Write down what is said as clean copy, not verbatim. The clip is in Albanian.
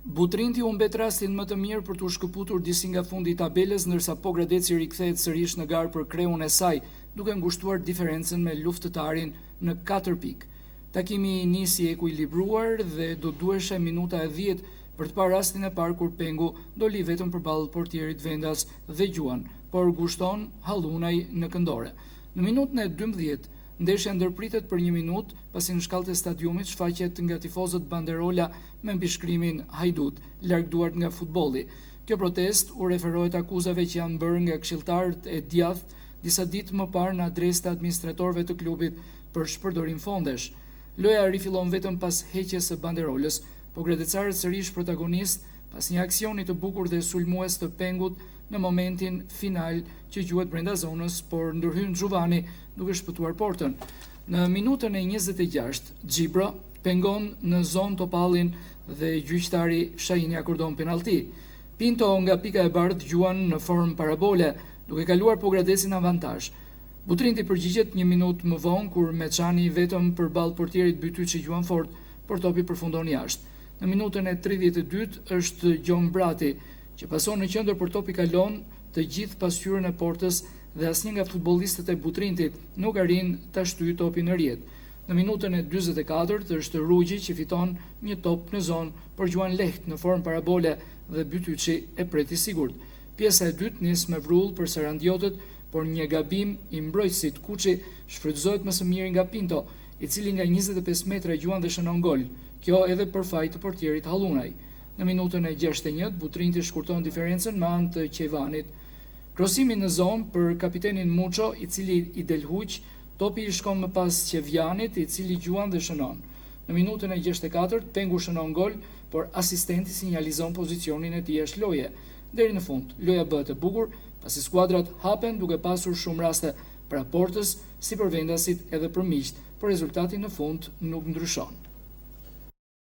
Butrinti u mbet rastin më të mirë për t'u shkëputur disi nga fundi i tabelës, ndërsa Pogradeci rikthehet sërish në garë për kreun e saj, duke ngushtuar diferencën me luftëtarin në 4 pikë. Takimi nisi ekuilibruar dhe do duheshe minuta e 10 për të parë rastin e parë kur Pengu doli vetëm përballë portierit vendas dhe gjuan, por gushton Hallunaj në këndore. Në minutën e 12, ndeshja ndërpritet për 1 minutë, pasi në shkallët e stadiumit shfaqet nga tifozët banderola me mbishkrimin Hajdut, largëduar nga futbolli. Kjo protest u referohet akuzave që janë bërë nga këshilltarët e djathtë disa ditë më parë në adresë të administratorëve të klubit për shpërdorim fondesh. Loja rifillon vetëm pas heqjes së banderolës, por gradecarët sërish protagonist pas një aksioni të bukur dhe sulmues të Pengut në momentin final që gjuhet brenda zonës, por ndërhyn Xhuvani duke shpëtuar portën. Në minutën e 26, Xhibra pengon në zonë topallin dhe gjyqtari Shahini akordon penallti. Pinto nga pika e bardhë gjuan në formë parabole, duke kaluar Pogradecin avantazh. Butrinti përgjigjet 1 minutë më vonë kur Meçani vetëm përballë portierit Bytyçi gjuan fort, por topi përfundon jashtë. Në minutën e 32 është Gjon Brati, që pason në qendër por topi kalon të gjithë pasqyrën e portës dhe asnjë nga futbollistët e Butrintit nuk arrin ta shtyjë topin në rrjet. Në minutën e 44 është Rugji që fiton një top në zonë, por gjuan lehtë në formë parabole dhe Bytyçi e preti sigurt. Pjesa e dytë nis me vrull për sarandiotët, por një gabim i mbrojtësit Kuçi shfrytëzohet më së miri nga Pinto, i cili nga 25 metra gjuan dhe shënon gol. Kjo edhe për faj të portierit Hallunaj. Në minutën e 61, Butrinti shkurton diferencën me anë të Qejvanit. Krosimi në zonë për kapitenin Muço, i cili i del huq, topi i shkon më pas Qevjanit, i cili gjuan dhe shënon. Në minutën e 64, Pengu shënon gol, por asistenti sinjalizon pozicionin e tij jashtë loje. Deri në fund, loja bëhet e bukur, pasi skuadrat hapen duke pasur shumë raste pra portës, si për vendasit edhe për miqt, por rezultati në fund nuk ndryshon.